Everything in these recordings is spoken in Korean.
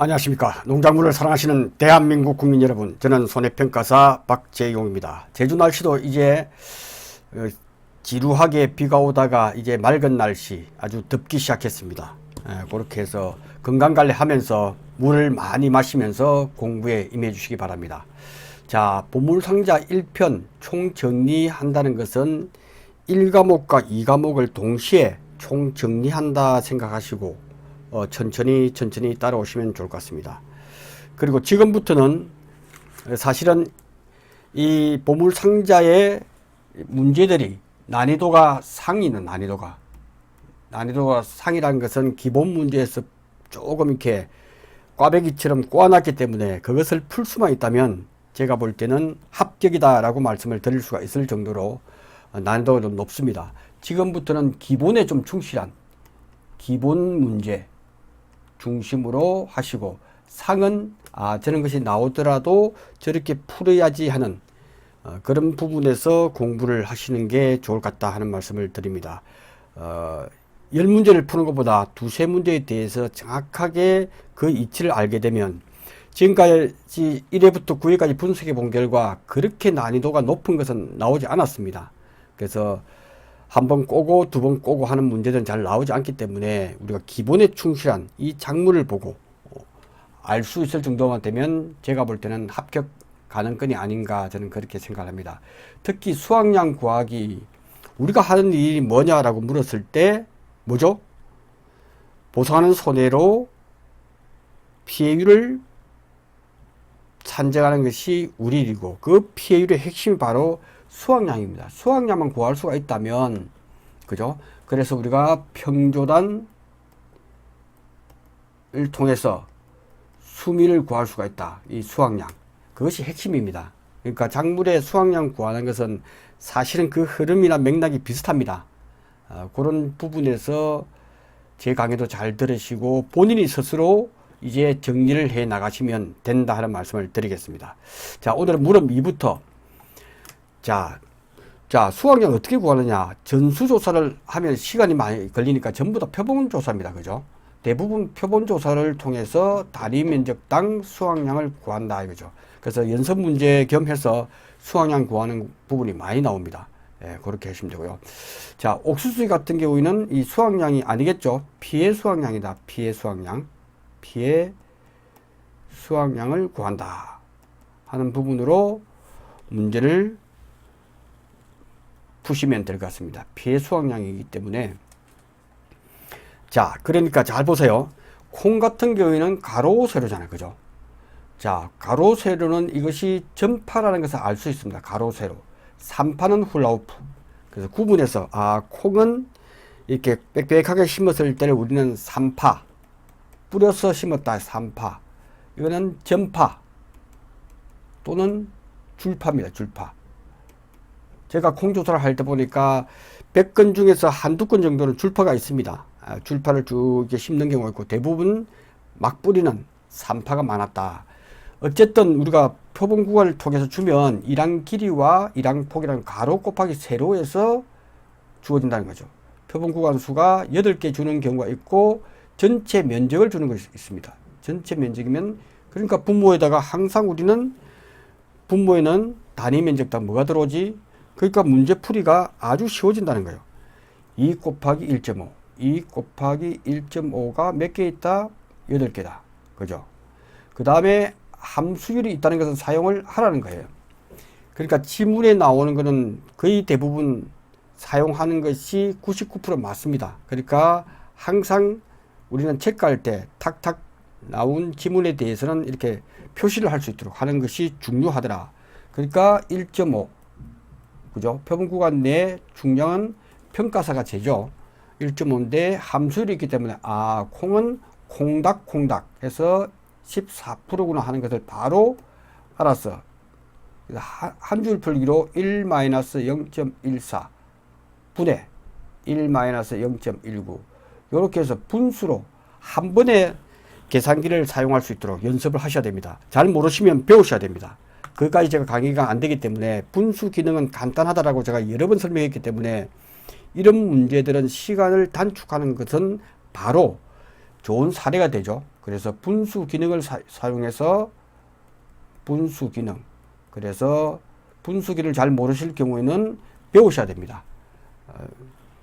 안녕하십니까. 농작물을 사랑하시는 대한민국 국민 여러분, 저는 손해평가사 박재용입니다. 제주 날씨도 이제 지루하게 비가 오다가 이제 맑은 날씨, 아주 덥기 시작했습니다. 그렇게 해서 건강관리 하면서 물을 많이 마시면서 공부에 임해 주시기 바랍니다. 자, 보물상자 1편 총정리한다는 것은 1과목과 2과목을 동시에 총정리한다 생각하시고 천천히 따라오시면 좋을 것 같습니다. 그리고 지금부터는 사실은 이 보물상자의 문제들이 난이도가 상이는 난이도가 상이라는 것은 기본 문제에서 조금 이렇게 꽈배기처럼 꼬아놨기 때문에 그것을 풀 수만 있다면 제가 볼 때는 합격이다 라고 말씀을 드릴 수가 있을 정도로 난이도가 좀 높습니다. 지금부터는 기본에 좀 충실한 기본 문제 중심으로 하시고, 상은 저런 것이 나오더라도 저렇게 풀어야지 하는 그런 부분에서 공부를 하시는 게 좋을 것 같다 하는 말씀을 드립니다. 10문제를 푸는 것보다 두세 문제에 대해서 정확하게 그 이치를 알게 되면, 지금까지 1회부터 9회까지 분석해 본 결과 그렇게 난이도가 높은 것은 나오지 않았습니다. 그래서 한 번 꼬고 두 번 꼬고 하는 문제들은 잘 나오지 않기 때문에 우리가 기본에 충실한 이 작물을 보고 알 수 있을 정도만 되면 제가 볼 때는 합격 가능성이 아닌가, 저는 그렇게 생각합니다. 특히 수확량 구하기, 우리가 하는 일이 뭐냐라고 물었을 때 뭐죠? 보상하는 손해로 피해율을 산정하는 것이 우리 일이고, 그 피해율의 핵심이 바로 수확량입니다. 수확량만 구할 수가 있다면, 그죠? 그래서 우리가 평조단을 통해서 수미를 구할 수가 있다. 이 수확량. 그것이 핵심입니다. 그러니까 작물의 수확량 구하는 것은 사실은 그 흐름이나 맥락이 비슷합니다. 그런 부분에서 제 강의도 잘 들으시고 본인이 스스로 이제 정리를 해 나가시면 된다 하는 말씀을 드리겠습니다. 자, 오늘은 물음 2부터 자, 수확량 어떻게 구하느냐. 전수조사를 하면 시간이 많이 걸리니까 전부 다 표본조사입니다. 그죠? 대부분 표본조사를 통해서 단위 면적당 수확량을 구한다. 이거죠. 그래서 연습 문제 겸해서 수확량 구하는 부분이 많이 나옵니다. 그렇게 하시면 되고요. 자, 옥수수 같은 경우에는 이 수확량이 아니겠죠. 피해 수확량이다. 피해 수확량. 피해 수확량을 구한다 하는 부분으로 문제를 푸시면 될 것 같습니다. 피해 수확량이기 때문에. 자, 그러니까 잘 보세요. 콩 같은 경우에는 가로 세로잖아요. 그죠? 자, 가로 세로는 이것이 전파라는 것을 알 수 있습니다. 가로 세로. 산파는 훌라후프. 그래서 구분해서 콩은 이렇게 빽빽하게 심었을 때를 우리는 산파, 뿌려서 심었다 산파, 이거는 전파 또는 줄파입니다. 줄파. 제가 콩조사를 할 때 보니까 100건 중에서 한두 건 정도는 줄파가 있습니다. 줄파를 쭉 심는 경우가 있고, 대부분 막 뿌리는 산파가 많았다. 어쨌든 우리가 표본 구간을 통해서 주면 이랑 길이와 이랑 폭이라는 가로 곱하기 세로에서 주어진다는 거죠. 표본 구간 수가 8개 주는 경우가 있고, 전체 면적을 주는 것이 있습니다. 전체 면적이면, 그러니까 분모에다가 항상 우리는 분모에는 단위 면적당 뭐가 들어오지? 그러니까 문제풀이가 아주 쉬워진다는 거예요. 2 곱하기 1.5. 2 곱하기 1.5가 몇 개 있다? 8개다. 그죠? 그 다음에 함수율이 있다는 것은 사용을 하라는 거예요. 그러니까 지문에 나오는 것은 거의 대부분 사용하는 것이 99% 맞습니다. 그러니까 항상 우리는 체크할 때 탁탁 나온 지문에 대해서는 이렇게 표시를 할 수 있도록 하는 것이 중요하더라. 그러니까 1.5. 그죠? 표본 구간 내 중량은 평가사가 제죠. 1.5인데 함수율이 있기 때문에 콩은 콩닥 해서 14%구나 하는 것을 바로 알았어. 한 줄 풀기로 1-0.14 분의 1-0.19 이렇게 해서 분수로 한 번에 계산기를 사용할 수 있도록 연습을 하셔야 됩니다. 잘 모르시면 배우셔야 됩니다. 그것까지 제가 강의가 안 되기 때문에, 분수 기능은 간단하다라고 제가 여러 번 설명했기 때문에, 이런 문제들은 시간을 단축하는 것은 바로 좋은 사례가 되죠. 그래서 분수 기능을 사용해서 분수 기능. 그래서 분수기를 잘 모르실 경우에는 배우셔야 됩니다.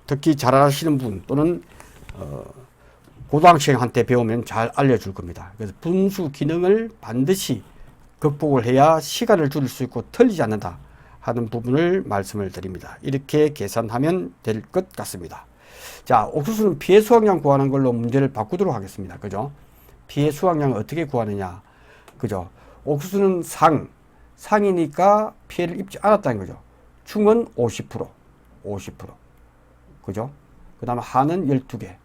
특히 잘 아시는 분 또는 고등학생한테 배우면 잘 알려줄 겁니다. 그래서 분수 기능을 반드시 극복을 해야 시간을 줄일 수 있고 틀리지 않는다 하는 부분을 말씀을 드립니다. 이렇게 계산하면 될 것 같습니다. 자, 옥수수는 피해 수확량 구하는 걸로 문제를 바꾸도록 하겠습니다. 그죠? 피해 수확량을 어떻게 구하느냐. 그죠? 옥수수는 상이니까 피해를 입지 않았다는 거죠. 충은 50%. 그죠? 그 다음에 하는 12개.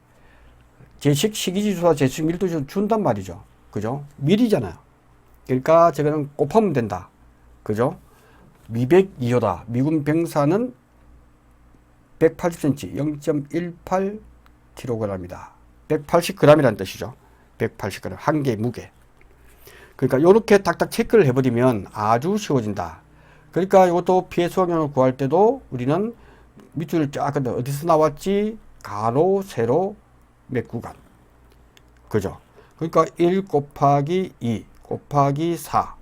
제식 시기지수와 제식 밀도지수 준단 말이죠. 그죠? 밀이잖아요. 그러니까 저거는 곱하면 된다. 그죠? 미백 2호다. 미군 병사는 180cm, 0.18kg입니다. 180g이라는 뜻이죠. 180g. 한 개의 무게. 그러니까 이렇게 딱딱 체크를 해버리면 아주 쉬워진다. 그러니까 이것도 피해 수확량을 구할 때도 우리는 밑줄 쫙 어디서 나왔지? 가로, 세로, 몇 구간. 그죠? 그러니까 1 곱하기 2 곱하기 4.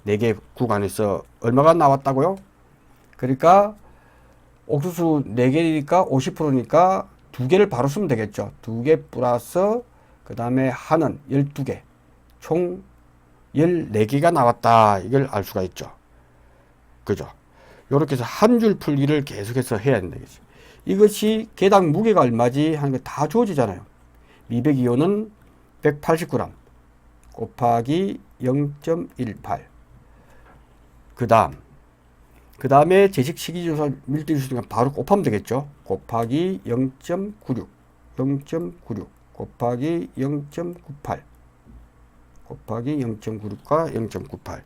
4개 구간에서 얼마가 나왔다고요? 그러니까 옥수수 4개니까 50%니까 2개를 바로 쓰면 되겠죠. 2개 플러스 그 다음에 하는 12개. 총 14개가 나왔다. 이걸 알 수가 있죠. 그죠? 요렇게 해서 한 줄 풀기를 계속해서 해야 된다겠죠. 이것이 개당 무게가 얼마지 하는 게 다 주어지잖아요. 미백이온은 180g 곱하기 0.18. 그 다음에 제식 시기지수와 밀도지수니까 바로 곱하면 되겠죠. 곱하기 0.96 곱하기 0.98 곱하기 0.96과 0.98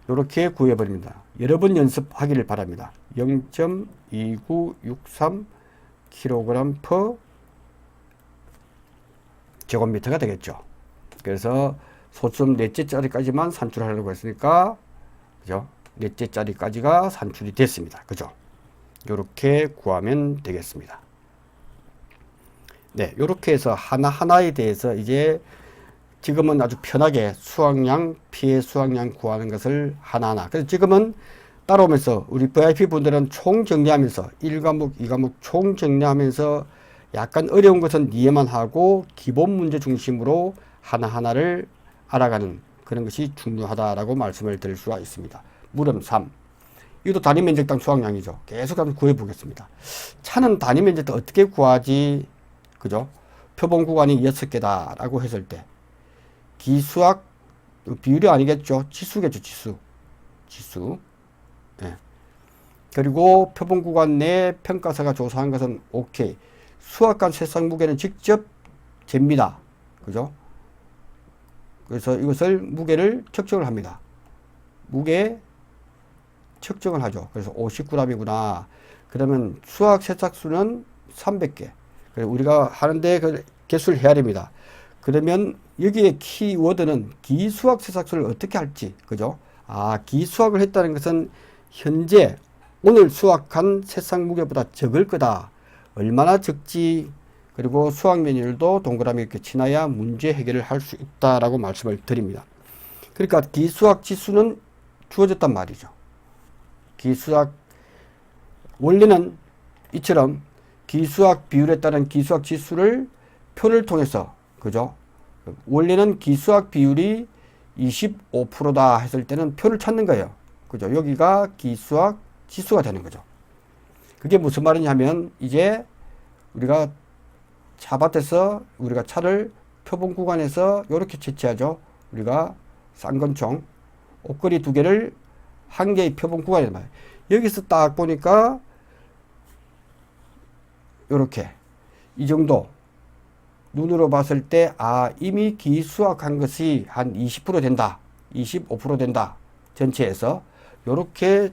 이렇게 구해버립니다. 여러 번 연습하기를 바랍니다. 0.2963kg/제곱미터가 되겠죠. 그래서 소점 넷째 자리까지만 산출하려고 했으니까 그죠? 넷째 자리까지가 산출이 됐습니다. 그죠? 이렇게 구하면 되겠습니다. 네, 이렇게 해서 하나하나에 대해서 이제 지금은 아주 편하게 수확량, 피해 수확량 구하는 것을 하나하나. 그래서 지금은 따라오면서 우리 VIP 분들은 총 정리하면서 1과목, 2과목 총 정리하면서 약간 어려운 것은 이해만 하고 기본 문제 중심으로 하나하나를 알아가는 그런 것이 중요하다라고 말씀을 드릴 수가 있습니다. 물음 3. 이것도 단위 면적당 수확량이죠. 계속 한번 구해 보겠습니다. 차는 단위 면적당 어떻게 구하지? 그죠? 표본 구간이 6개다 라고 했을 때 기수학 비율이 아니겠죠. 지수겠죠. 지수. 네. 그리고 표본 구간 내 평가사가 조사한 것은 오케이. 수확간 세상 무게는 직접 잽니다. 그죠? 그래서 이것을 무게를 측정을 합니다. 무게 측정을 하죠. 그래서 50g이구나. 그러면 수확 세삭수는 300개. 그래서 우리가 하는데 그 개수를 해야 됩니다. 그러면 여기에 키워드는 기수확 세삭수를 어떻게 할지. 그죠? 아, 기수확을 했다는 것은 현재 오늘 수확한 세삭 무게보다 적을 거다. 얼마나 적지. 그리고 수확 면율도 동그라미 이렇게 치나야 문제 해결을 할 수 있다라고 말씀을 드립니다. 그러니까 기수확 지수는 주어졌단 말이죠. 기수확 원래는 이처럼 기수확 비율에 따른 기수확 지수를 표를 통해서 그죠? 원래는 기수확 비율이 25%다 했을 때는 표를 찾는 거예요. 그죠? 여기가 기수확 지수가 되는 거죠. 그게 무슨 말이냐면 이제 우리가 차밭에서 우리가 차를 표본 구간에서 이렇게 채취하죠. 우리가 쌍권총 옷걸이 2개를 한 개의 표본 구간에 말이에요. 여기서 딱 보니까 이렇게 이 정도 눈으로 봤을 때 아 이미 기수확한 것이 한 20% 된다. 25% 된다. 전체에서 이렇게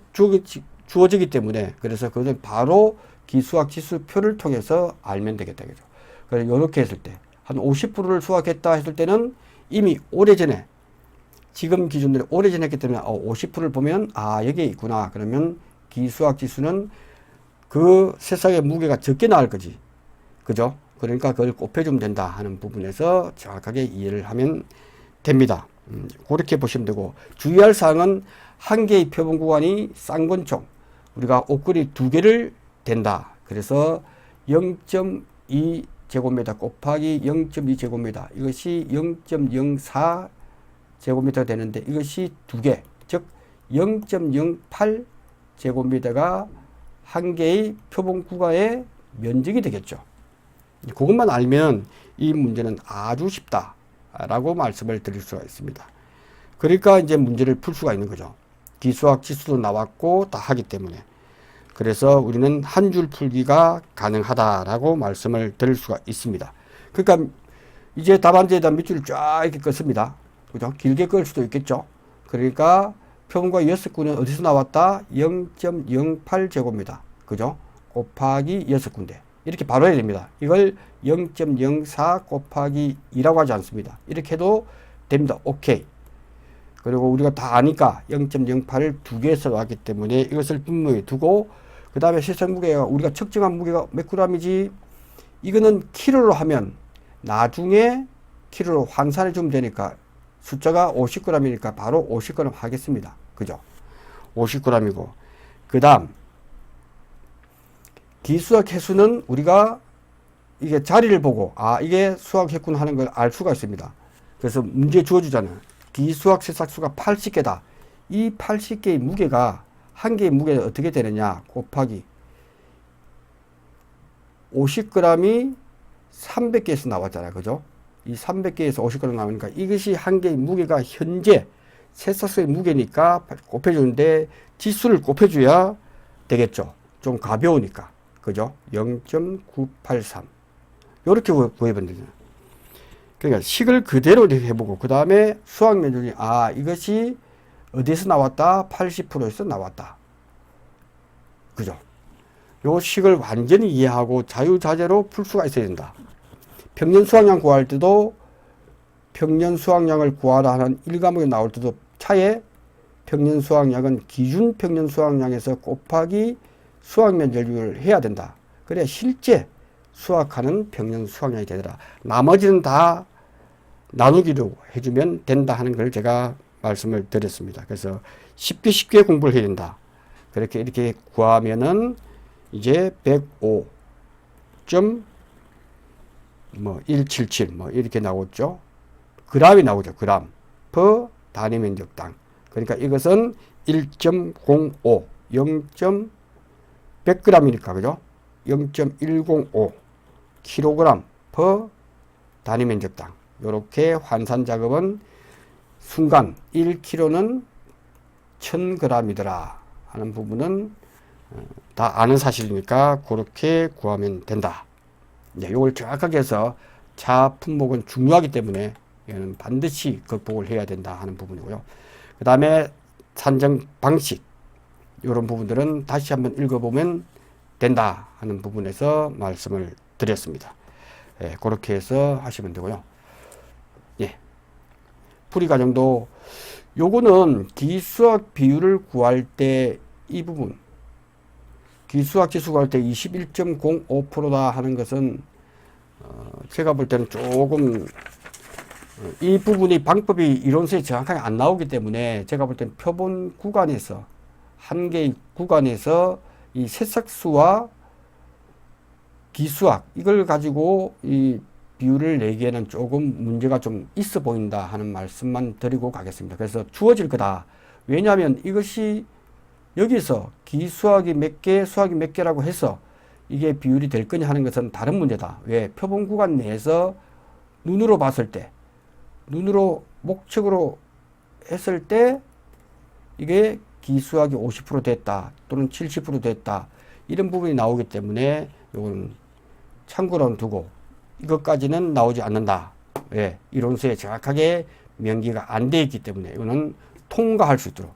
주어지기 때문에 그래서 그것을 바로 기수확 지수표를 통해서 알면 되겠다. 그죠? 그래서 이렇게 했을 때 한 50%를 수확했다 했을 때는 이미 오래전에 지금 기준으로 오래전에 했기 때문에 50%를 보면 아 여기에 있구나. 그러면 기수확 지수는 그 세상의 무게가 적게 나올 거지. 그죠? 그러니까 그걸 곱해주면 된다 하는 부분에서 정확하게 이해를 하면 됩니다. 그렇게 보시면 되고, 주의할 사항은 한 개의 표본 구간이 쌍권총, 우리가 옷걸이 두 개를 댄다. 그래서 0.2 제곱미터 곱하기 0.2 제곱미터, 이것이 0.04 제곱미터가 되는데, 이것이 두 개, 즉 0.08 제곱미터가 한 개의 표본 구간의 면적이 되겠죠. 그것만 알면 이 문제는 아주 쉽다라고 말씀을 드릴 수가 있습니다. 그러니까 이제 문제를 풀 수가 있는 거죠. 기수학 지수도 나왔고 다 하기 때문에. 그래서 우리는 한 줄 풀기가 가능하다라고 말씀을 드릴 수가 있습니다. 그러니까 이제 답안지에다 밑줄을 쫙 이렇게 껐습니다. 그죠? 길게 끌 수도 있겠죠. 그러니까 표본과 6군은 어디서 나왔다? 0.08 제곱미터. 그죠? 곱하기 6군데. 이렇게 바로 해야 됩니다. 이걸 0.04 곱하기 2라고 하지 않습니다. 이렇게 해도 됩니다. 오케이. 그리고 우리가 다 아니까 0.08을 두 개에서 나왔기 때문에 이것을 분명히 두고, 그 다음에 실생 무게가 우리가 측정한 무게가 몇 g이지? 이거는 키로로 하면 나중에 키로로 환산해 주면 되니까 숫자가 50g이니까 바로 50g 하겠습니다. 그죠? 50g이고, 그 다음 기수학 횟수는 우리가 이게 자리를 보고 이게 수학 했군 하는 걸 알 수가 있습니다. 그래서 문제 주어주잖아요. 기수학 세삭수가 80개다. 이 80개의 무게가 한 개의 무게가 어떻게 되느냐 곱하기 50g이 300개에서 나왔잖아요. 그죠? 이 300개에서 50g 나오니까 이것이 한 개의 무게가 현재 세삭수의 무게니까 곱해주는데 지수를 곱해줘야 되겠죠. 좀 가벼우니까. 그죠? 0.983. 요렇게 구해보면 되잖아요. 그러니까 식을 그대로 해보고, 그 다음에 수학 면적이, 이것이 어디서 나왔다? 80%에서 나왔다. 그죠? 요 식을 완전히 이해하고 자유자재로 풀 수가 있어야 된다. 평년 수학량 구할 때도 평년 수학량을 구하라 하는 1과목에 나올 때도 차에 평년 수학량은 기준 평년 수학량에서 곱하기 수학 면적률을 해야 된다. 그래야 실제 수학하는 평년 수학량이 되더라. 나머지는 다 나누기로 해주면 된다 하는 걸 제가 말씀을 드렸습니다. 그래서 쉽게 공부를 해야 된다. 그렇게 이렇게 구하면은 이제 105.177 이렇게 나오죠. 그램이 나오죠. 그램 per 단위 면적당. 그러니까 이것은 1.05 100g이니까 그죠? 0.105 kg per 단위 면적당. 이렇게 환산 작업은 순간 1kg는 1000g이더라 하는 부분은 다 아는 사실이니까 그렇게 구하면 된다. 이제 이걸 정확하게 해서 차 품목은 중요하기 때문에 이거는 반드시 극복을 해야 된다 하는 부분이고요. 그 다음에 산정 방식 이런 부분들은 다시 한번 읽어보면 된다 하는 부분에서 말씀을 드렸습니다. 그렇게 해서 하시면 되고요. 풀이 과정도 요거는 기수학 비율을 구할 때 이 부분 기수학 지수 구할 때 21.05%다 하는 것은 제가 볼 때는 조금 이 부분이 방법이 이론서에 정확하게 안 나오기 때문에 제가 볼 때는 표본 구간에서 한 개의 구간에서 이 세삭수와 기수학 이걸 가지고 이 비율을 내기에는 조금 문제가 좀 있어 보인다 하는 말씀만 드리고 가겠습니다. 그래서 주어질 거다. 왜냐하면 이것이 여기서 기수학이 몇 개, 수학이 몇 개라고 해서 이게 비율이 될 거냐 하는 것은 다른 문제다. 왜? 표본 구간 내에서 눈으로 봤을 때, 눈으로 목적으로 했을 때 이게 기수학이 50% 됐다 또는 70% 됐다 이런 부분이 나오기 때문에 이건 참고로 두고 이것까지는 나오지 않는다. 왜? 이론서에 정확하게 명기가 안 돼 있기 때문에 이거는 통과할 수 있도록.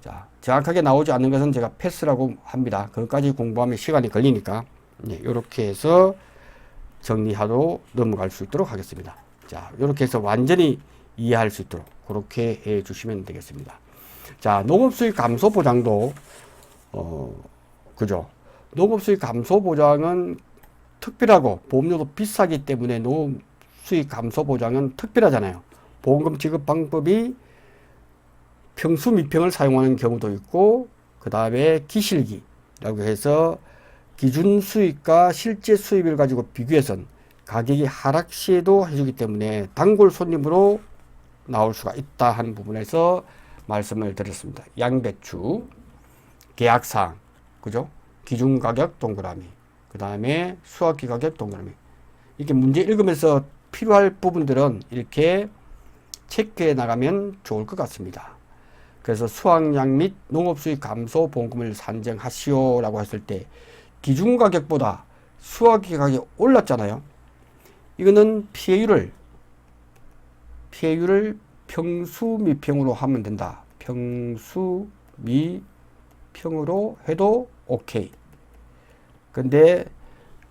자, 정확하게 나오지 않는 것은 제가 패스라고 합니다. 그것까지 공부하면 시간이 걸리니까 이렇게 해서 정리하고 넘어갈 수 있도록 하겠습니다. 자, 이렇게 해서 완전히 이해할 수 있도록 그렇게 해 주시면 되겠습니다. 자, 농업수익 감소 보장도 그죠? 농업수익 감소 보장은 특별하고 보험료도 비싸기 때문에 노후 수익 감소 보장은 특별하잖아요. 보험금 지급 방법이 평수 미평을 사용하는 경우도 있고, 그 다음에 기실기라고 해서 기준 수입과 실제 수입을 가지고 비교해선 가격이 하락 시에도 해주기 때문에 단골 손님으로 나올 수가 있다 하는 부분에서 말씀을 드렸습니다. 양배추, 계약사항, 그죠? 기준 가격 동그라미, 그 다음에 수확기 가격 동그라미. 이렇게 문제 읽으면서 필요할 부분들은 이렇게 체크해 나가면 좋을 것 같습니다. 그래서 수확량 및 농업수익 감소 보험금을 산정하시오 라고 했을 때 기준 가격보다 수확기 가격이 올랐잖아요. 이거는 피해율을 평수 미평으로 하면 된다. 평수 미평으로 해도 오케이. 근데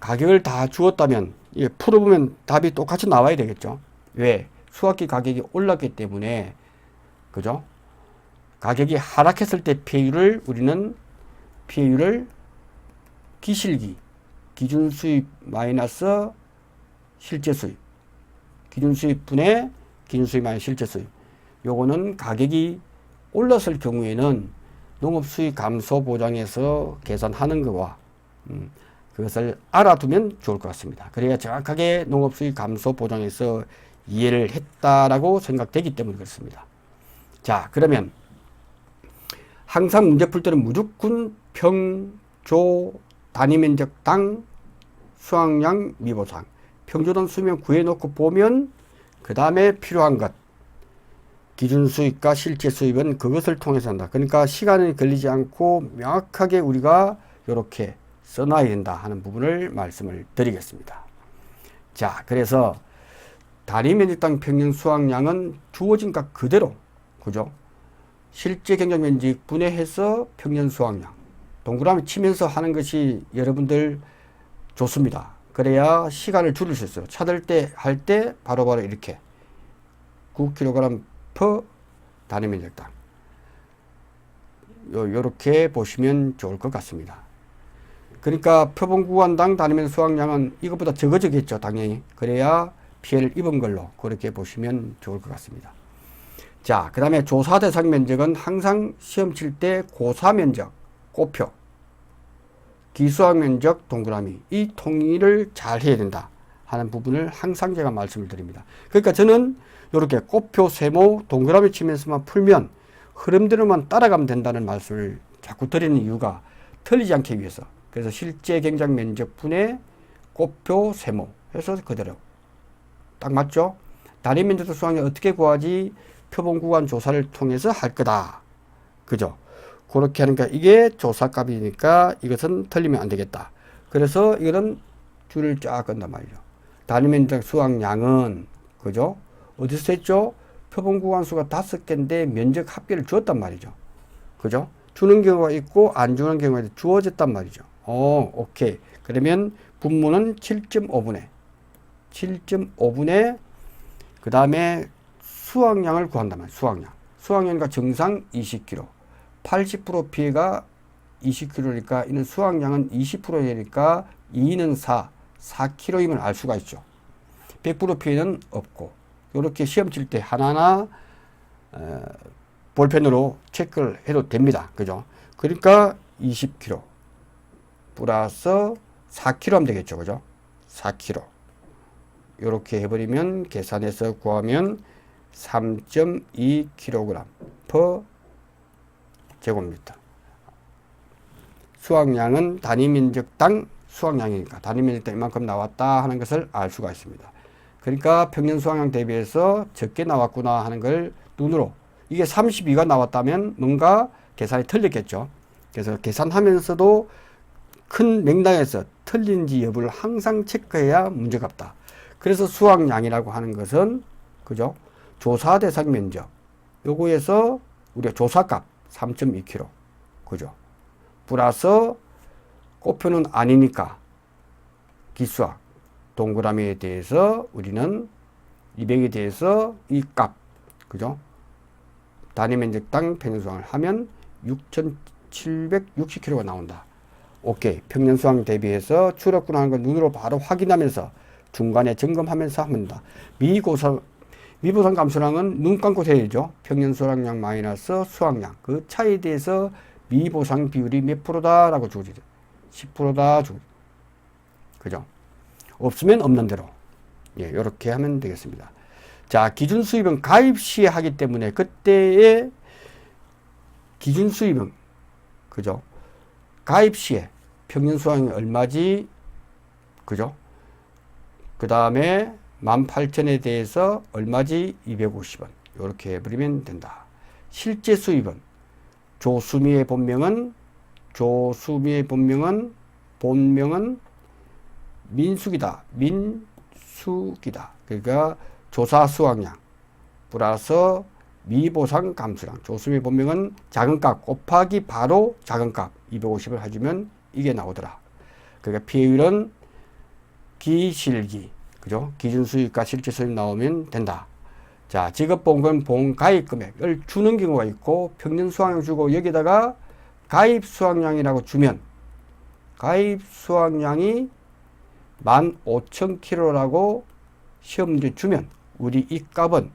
가격을 다 주었다면 풀어보면 답이 똑같이 나와야 되겠죠. 왜? 수확기 가격이 올랐기 때문에, 그죠? 가격이 하락했을 때 우리는 피해율을 기실기, 기준 수입 마이너스 실제 수입, 기준 수입 분의 기준 수입 마이너스 실제 수입. 요거는 가격이 올랐을 경우에는 농업 수익 감소 보장에서 계산하는 거와 그것을 알아두면 좋을 것 같습니다. 그래야 정확하게 농업 수익 감소 보장에서 이해를 했다라고 생각되기 때문에 그렇습니다. 자, 그러면 항상 문제 풀 때는 무조건 평조 단위 면적당 수확량 미보상 평조당 수면 구해놓고 보면 그 다음에 필요한 것 기준 수입과 실제 수입은 그것을 통해서 한다. 그러니까 시간이 걸리지 않고 명확하게 우리가 이렇게 써놔야 된다 하는 부분을 말씀을 드리겠습니다. 자, 그래서 단위 면적당 평균 수확량은 주어진 값 그대로, 그죠? 실제 경작 면적 분해해서 평년 수확량 동그라미 치면서 하는 것이 여러분들 좋습니다. 그래야 시간을 줄일 수 있어요. 찾을 때 할 때 바로바로 이렇게 9kg per 단위 면적당 요렇게 보시면 좋을 것 같습니다. 그러니까 표본 구간당 단위 면적 수확량은 이것보다 적어지겠죠, 당연히. 그래야 피해를 입은 걸로 그렇게 보시면 좋을 것 같습니다. 자, 그 다음에 조사 대상 면적은 항상 시험 칠 때 고사 면적, 꼬표, 기수학 면적, 동그라미 이 통일을 잘 해야 된다 하는 부분을 항상 제가 말씀을 드립니다. 그러니까 저는 이렇게 꼬표, 세모, 동그라미 치면서만 풀면 흐름대로만 따라가면 된다는 말씀을 자꾸 드리는 이유가 틀리지 않기 위해서. 그래서 실제 경작 면적 분의 꼬표, 세모 해서 그대로 딱 맞죠? 단위 면적 수확량 어떻게 구하지? 표본 구간 조사를 통해서 할 거다. 그죠? 그렇게 하니까 이게 조사값이니까 이것은 틀리면 안 되겠다. 그래서 이거는 줄을 쫙 건단 말이죠. 단위 면적 수확량은, 그죠? 어디서 했죠? 표본 구간 수가 5개인데 면적 합계를 주었단 말이죠. 그죠? 주는 경우가 있고 안 주는 경우가 있고 주어졌단 말이죠. 오케이. 그러면 분모는 7.5분의 그 다음에 수확량을 구한단 말이에요. 수확량. 수확량과 정상 20kg. 80% 피해가 20kg니까 이는 수확량은 20%니까 2는 4kg임을 알 수가 있죠. 100% 피해는 없고 이렇게 시험 칠 때 하나하나 볼펜으로 체크를 해도 됩니다. 그죠? 그러니까 20kg 플러스 4kg 하면 되겠죠. 그죠? 4kg 이렇게 해버리면 계산해서 구하면 3.2kg per 제곱미터. 수확량은 단위 면적당 수확량이니까 단위 면적당 이만큼 나왔다 하는 것을 알 수가 있습니다. 그러니까 평년 수확량 대비해서 적게 나왔구나 하는 걸 눈으로, 이게 32가 나왔다면 뭔가 계산이 틀렸겠죠. 그래서 계산하면서도 큰 맥락에서 틀린지 여부를 항상 체크해야 문제가 없다. 그래서 수확량이라고 하는 것은, 그죠? 조사 대상 면적 요거에서 우리가 조사값 3.2kg, 그죠? 플러스 꼬표는 아니니까 기수학 동그라미에 대해서 우리는 200에 대해서 이 값, 그죠? 단위 면적당 평균 수확을 하면 6,760kg가 나온다. 오케이. 평년 수확량 대비해서 줄었구나 하는 걸 눈으로 바로 확인하면서 중간에 점검하면서 하면 된다. 미보상 감소량은 눈 감고 세야죠. 평년 수확량 마이너스 수확량. 그 차이에 대해서 미보상 비율이 몇 프로다라고 주어지죠. 10%다 주어지죠. 그죠? 없으면 없는 대로. 예, 요렇게 하면 되겠습니다. 자, 기준 수입은 가입 시에 하기 때문에 그때의 기준 수입은, 그죠? 가입 시에 평년 수확량이 얼마지? 그죠? 그 다음에 18,000에 대해서 얼마지? 250원. 이렇게 해버리면 된다. 실제 수입은 조수미의 본명은 민숙이다. 민숙이다. 그러니까 조사 수확량 플러스 미보상 감소량. 조수미의 본명은 작은 값 곱하기 바로 작은 값 250을 해주면 이게 나오더라. 그러니까 피해율은 기실기. 그죠? 기준 수익과 실제 수익 나오면 된다. 자, 지급보험금 보험 가입 금액을 주는 경우가 있고 평년 수확량 주고 여기다가 가입 수확량이라고 주면 가입 수확량이 15,000kg라고 시험 문제 주면 우리 이 값은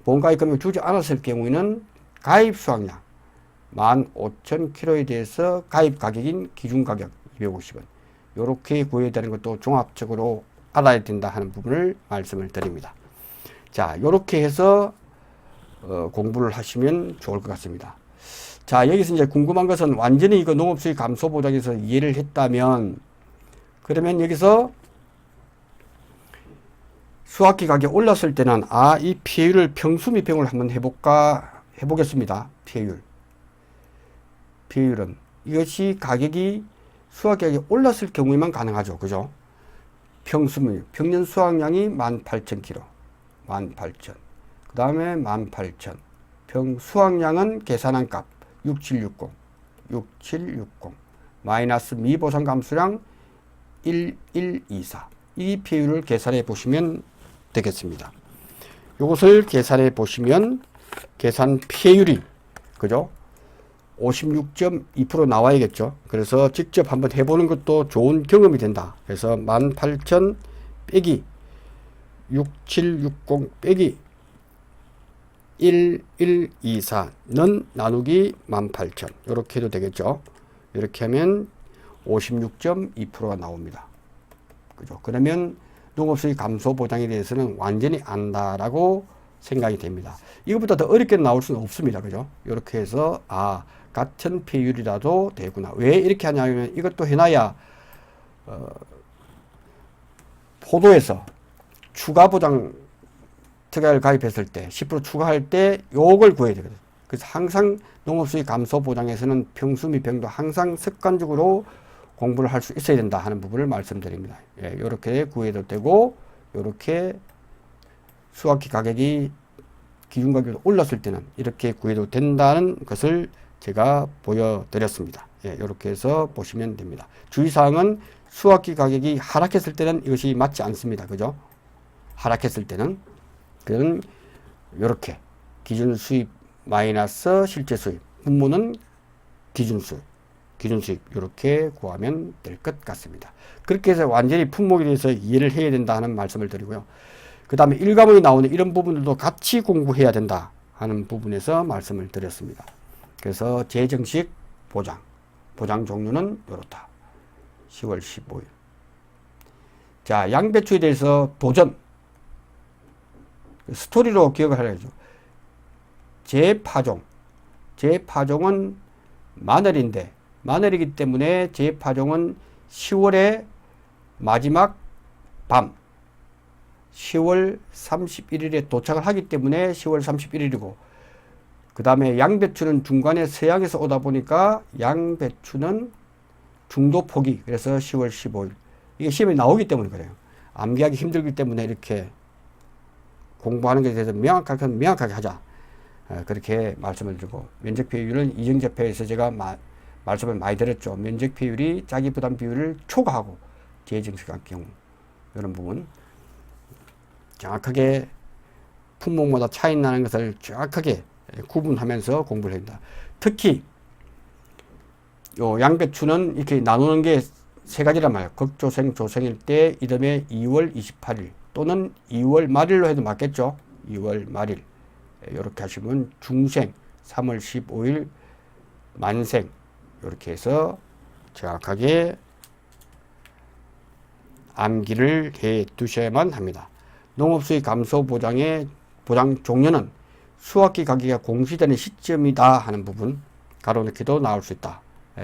보험 가입 금액 주지 않았을 경우에는 가입 수확량 15,000kg에 대해서 가입 가격인 기준 가격 250원. 요렇게 구해야 되는 것도 종합적으로 알아야 된다 하는 부분을 말씀을 드립니다. 자, 요렇게 해서 공부를 하시면 좋을 것 같습니다. 자, 여기서 이제 궁금한 것은 완전히 이거 농업수익 감소 보장에서 이해를 했다면 그러면 여기서 수확기 가격 올랐을 때는 이 피해율을 평수미평을 한번 해보겠습니다. 피해율은 이것이 가격이 수확 가격이 올랐을 경우에만 가능하죠. 그죠? 평년 수확량이 18,000kg. 18,000. 그 다음에 18,000. 수확량은 계산한 값 6760. 마이너스 미보상 감소량 1124. 이 피해율을 계산해 보시면 되겠습니다. 이것을 계산해 보시면 계산 피해율이, 그죠? 56.2% 나와야겠죠. 그래서 직접 한번 해보는 것도 좋은 경험이 된다. 그래서 18,000 빼기 6760 빼기 1124는 나누기 18,000 이렇게 해도 되겠죠. 이렇게 하면 56.2%가 나옵니다. 그죠? 그러면 농업수익 감소 보장에 대해서는 완전히 안다라고 생각이 됩니다. 이것보다 더 어렵게 나올 수는 없습니다. 그죠? 이렇게 해서 같은 피해율이라도 되구나. 왜 이렇게 하냐면 이것도 해놔야 포도에서 추가 보장 특약을 가입했을 때 10% 추가할 때 요걸 구해야 되거든요. 그래서 항상 농업수익 감소 보장에서는 평수미평도 항상 습관적으로 공부를 할 수 있어야 된다 하는 부분을 말씀드립니다. 예, 이렇게 구해도 되고 이렇게 수확기 가격이 기준 가격이 올랐을 때는 이렇게 구해도 된다는 것을 제가 보여드렸습니다. 예, 이렇게 해서 보시면 됩니다. 주의사항은 수확기 가격이 하락했을 때는 이것이 맞지 않습니다. 그죠? 하락했을 때는 그는 이렇게 기준 수입 마이너스 실제 수입, 분모는 기준 수입 이렇게 구하면 될 것 같습니다. 그렇게 해서 완전히 품목에 대해서 이해를 해야 된다 하는 말씀을 드리고요. 그 다음에 일과목이 나오는 이런 부분들도 같이 공부해야 된다 하는 부분에서 말씀을 드렸습니다. 그래서 재정식 보장 종류는 이렇다. 10월 15일. 자, 양배추에 대해서 도전. 스토리로 기억을 하려죠. 재파종은 마늘인데, 마늘이기 때문에 재파종은 10월의 마지막 밤, 10월 31일에 도착을 하기 때문에 10월 31일이고, 그 다음에 양배추는 중간에 서양에서 오다 보니까 양배추는 중도 포기. 그래서 10월 15일. 이게 시험에 나오기 때문에 그래요. 암기하기 힘들기 때문에 이렇게 공부하는 것에 대해서 명확하게 하자. 그렇게 말씀을 드리고, 면적 비율은 이정제표에서 제가 말씀을 많이 드렸죠. 면적 비율이 자기 부담 비율을 초과하고 재정식할 경우 이런 부분 정확하게 품목마다 차이 나는 것을 정확하게 구분하면서 공부를 합니다. 특히 요 양배추는 이렇게 나누는 게 세 가지란 말이에요. 극조생, 조생일 때 이듬해 2월 28일 또는 2월 말일로 해도 맞겠죠. 2월 말일. 이렇게 하시면 중생, 3월 15일, 만생. 이렇게 해서 정확하게 암기를 해 두셔야만 합니다. 농업수익 감소 보장 종료는 수확기 가격이 공시되는 시점이다 하는 부분 가로넣기도 나올 수 있다.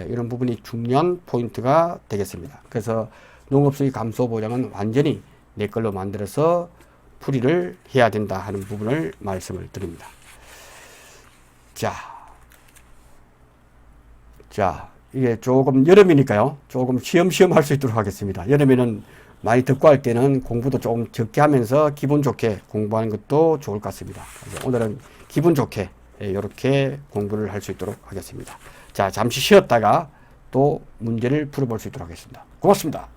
이런 부분이 중요한 포인트가 되겠습니다. 그래서 농업수익 감소 보장은 완전히 내 걸로 만들어서 풀이를 해야 된다 하는 부분을 말씀을 드립니다. 자, 이게 조금 여름이니까요. 조금 쉬엄쉬엄 할 수 있도록 하겠습니다. 여름에는 많이 듣고 할 때는 공부도 조금 적게 하면서 기분 좋게 공부하는 것도 좋을 것 같습니다. 그래서 오늘은 기분 좋게 이렇게 공부를 할 수 있도록 하겠습니다. 자, 잠시 쉬었다가 또 문제를 풀어볼 수 있도록 하겠습니다. 고맙습니다.